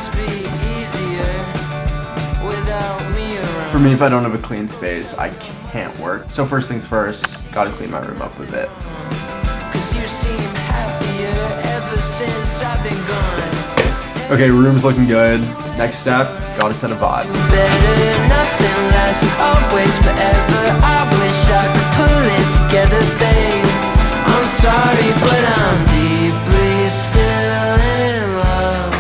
must be easier without me around. For me, if I don't have a clean space, I can't work. So first things first, gotta clean my room up a bit. Cause you seem happier ever since I've been gone. Okay, room's looking good. Next step, gotta set a vibe. Better, nothing lasts always forever. I wish I could pull it together, babe. I'm sorry, but I'm deeply still in love.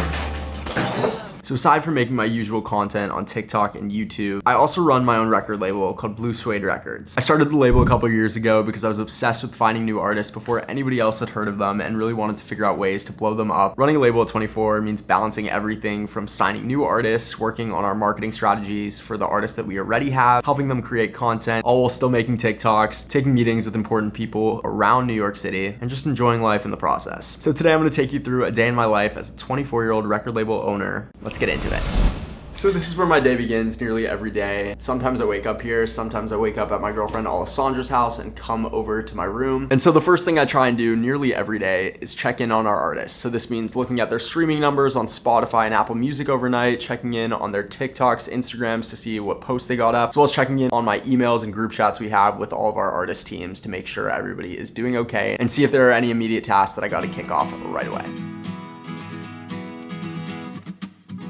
So aside from making my usual content on TikTok and YouTube, I also run my own record label called Blue Suede Records. I started the label a couple years ago because I was obsessed with finding new artists before anybody else had heard of them and really wanted to figure out ways to blow them up. Running a label at 24 means balancing everything from signing new artists, working on our marketing strategies for the artists that we already have, helping them create content, all while still making TikToks, taking meetings with important people around New York City, and just enjoying life in the process. So today I'm going to take you through a day in my life as a 24-year-old record label owner. Let's get into it. So this is where my day begins nearly every day. Sometimes I wake up here, sometimes I wake up at my girlfriend Alessandra's house and come over to my room. And so the first thing I try and do nearly every day is check in on our artists. So this means looking at their streaming numbers on Spotify and Apple Music overnight, checking in on their TikToks, Instagrams to see what posts they got up, as well as checking in on my emails and group chats we have with all of our artist teams to make sure everybody is doing okay and see if there are any immediate tasks that I gotta kick off right away.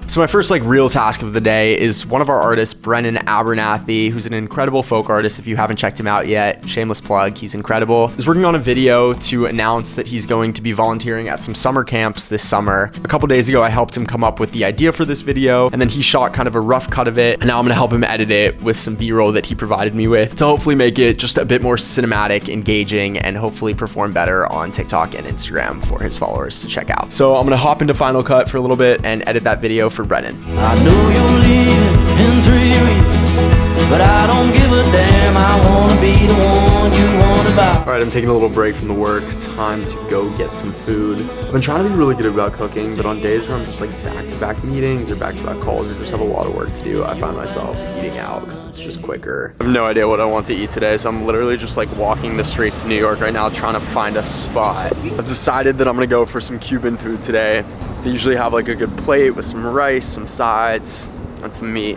So my first real task of the day is one of our artists, Brennan Abernathy, who's an incredible folk artist. If you haven't checked him out yet, shameless plug, he's incredible. He's working on a video to announce that he's going to be volunteering at some summer camps this summer. A couple days ago, I helped him come up with the idea for this video, and then he shot kind of a rough cut of it, and now I'm gonna help him edit it with some B-roll that he provided me with to hopefully make it just a bit more cinematic, engaging, and hopefully perform better on TikTok and Instagram for his followers to check out. So I'm gonna hop into Final Cut for a little bit and edit that video for Brennan. I know you're leaving in 3 weeks, but I don't give a damn. I wanna be the one you wanna buy. All right, I'm taking a little break from the work. Time to go get some food. I've been trying to be really good about cooking, but on days where I'm just back-to-back meetings or back-to-back calls or just have a lot of work to do, I find myself eating out because it's just quicker. I have no idea what I want to eat today, so I'm literally just walking the streets of New York right now trying to find a spot. I've decided that I'm gonna go for some Cuban food today. They usually have a good plate with some rice, some sides, and some meat,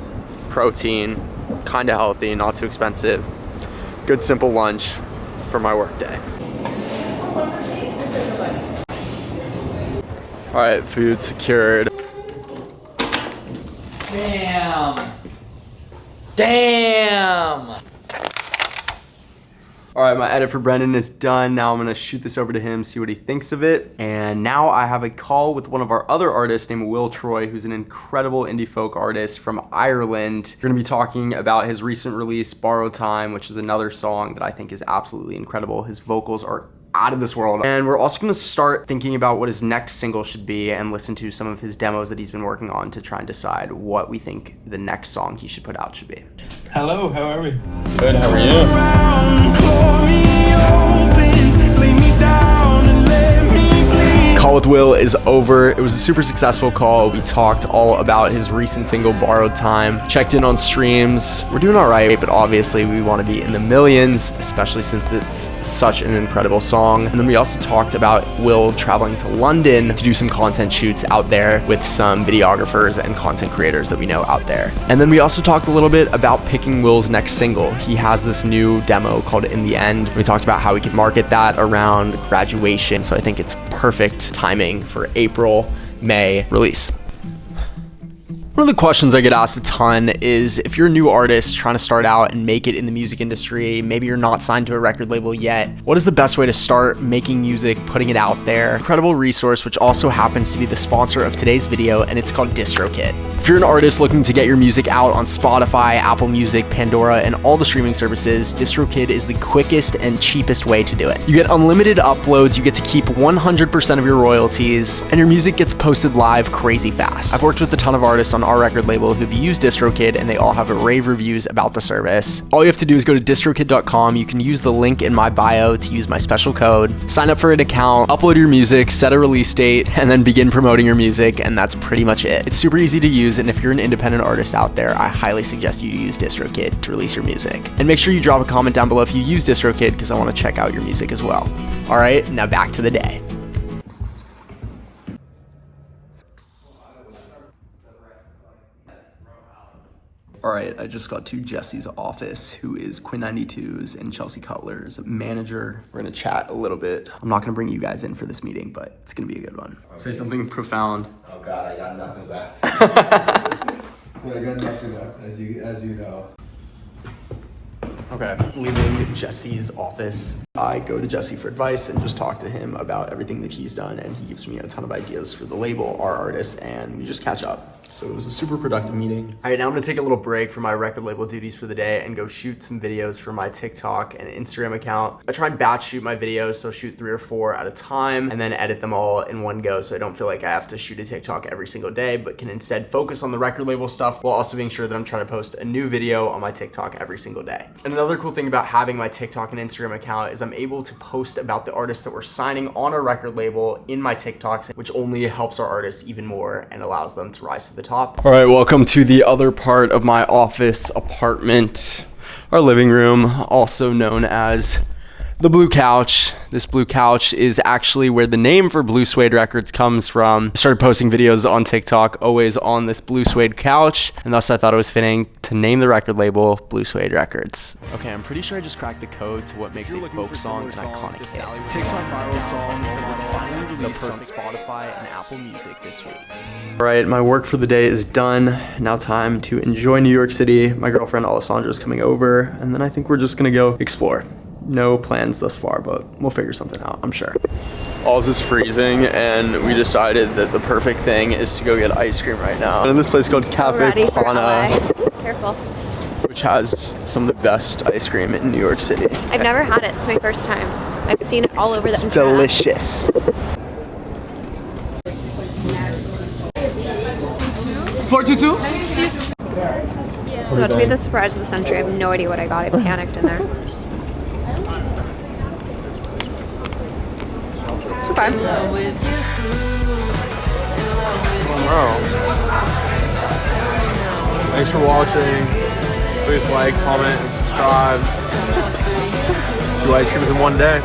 protein, kind of healthy, not too expensive. Good simple lunch for my work day. All right, food secured. Damn! All right, my edit for Brendan is done. Now I'm gonna shoot this over to him, see what he thinks of it. And now I have a call with one of our other artists named Will Troy, who's an incredible indie folk artist from Ireland. We're gonna be talking about his recent release, Borrowed Time, which is another song that I think is absolutely incredible. His vocals are out of this world. And we're also gonna start thinking about what his next single should be and listen to some of his demos that he's been working on to try and decide what we think the next song he should put out should be. Hello, how are we? Good, how are you? Call with Will is over. It was a super successful call. We talked all about his recent single, Borrowed Time, checked in on streams. We're doing all right, but obviously we want to be in the millions, especially since it's such an incredible song. And then we also talked about Will traveling to London to do some content shoots out there with some videographers and content creators that we know out there. And then we also talked a little bit about picking Will's next single. He has this new demo called In the End. We talked about how we could market that around graduation. So I think it's perfect timing for April, May release. One of the questions I get asked a ton is if you're a new artist trying to start out and make it in the music industry, maybe you're not signed to a record label yet, what is the best way to start making music, putting it out there? Incredible resource, which also happens to be the sponsor of today's video, and it's called DistroKid. If you're an artist looking to get your music out on Spotify, Apple Music, Pandora, and all the streaming services, DistroKid is the quickest and cheapest way to do it. You get unlimited uploads, you get to keep 100% of your royalties, and your music gets posted live crazy fast. I've worked with a ton of artists on our record label who've used DistroKid, and they all have rave reviews about the service. All you have to do is go to distrokid.com. You can use the link in my bio to use my special code, sign up for an account, upload your music, set a release date, and then begin promoting your music, and that's pretty much it. It's super easy to use, and if you're an independent artist out there, I highly suggest you use DistroKid to release your music. And make sure you drop a comment down below if you use DistroKid, because I want to check out your music as well. All right, now back to the day. All right, I just got to Jesse's office, who is Quinn 92's and Chelsea Cutler's manager. We're gonna chat a little bit. I'm not gonna bring you guys in for this meeting, but it's gonna be a good one. Say something profound. Oh God, I got nothing left. I got nothing left, as you know. Okay, leaving Jesse's office, I go to Jesse for advice and just talk to him about everything that he's done, and he gives me a ton of ideas for the label, our artists, and we just catch up. So it was a super productive meeting. All right, now I'm gonna take a little break from my record label duties for the day and go shoot some videos for my TikTok and Instagram account. I try and batch shoot my videos, so shoot 3 or 4 at a time and then edit them all in one go, so I don't feel like I have to shoot a TikTok every single day, but can instead focus on the record label stuff while also being sure that I'm trying to post a new video on my TikTok every single day. And another cool thing about having my TikTok and Instagram account is I'm able to post about the artists that we're signing on our record label in my TikToks, which only helps our artists even more and allows them to rise to the top. All right, welcome to the other part of my office apartment, our living room, also known as the Blue Couch. This Blue Couch is actually where the name for Blue Suede Records comes from. I started posting videos on TikTok, always on this Blue Suede couch, and thus I thought it was fitting to name the record label Blue Suede Records. Okay, I'm pretty sure I just cracked the code to what makes a folk song an iconic hit. TikTok viral songs that were finally released on Spotify and Apple Music this week. All right, my work for the day is done. Now time to enjoy New York City. My girlfriend Alessandra is coming over, and then I think we're just gonna go explore. No plans thus far, but we'll figure something out, I'm sure. All's is freezing, and we decided that the perfect thing is to go get ice cream right now. And in this place called Cafe Pana, Careful. which has some of the best ice cream in New York City. I've never had it. It's my first time. I've seen it all over the internet. Delicious. This is about to be the surprise of the century. I have no idea what I got. I panicked in there. It's okay. Thanks for watching. Please like, comment, and subscribe. 2 ice creams in one day.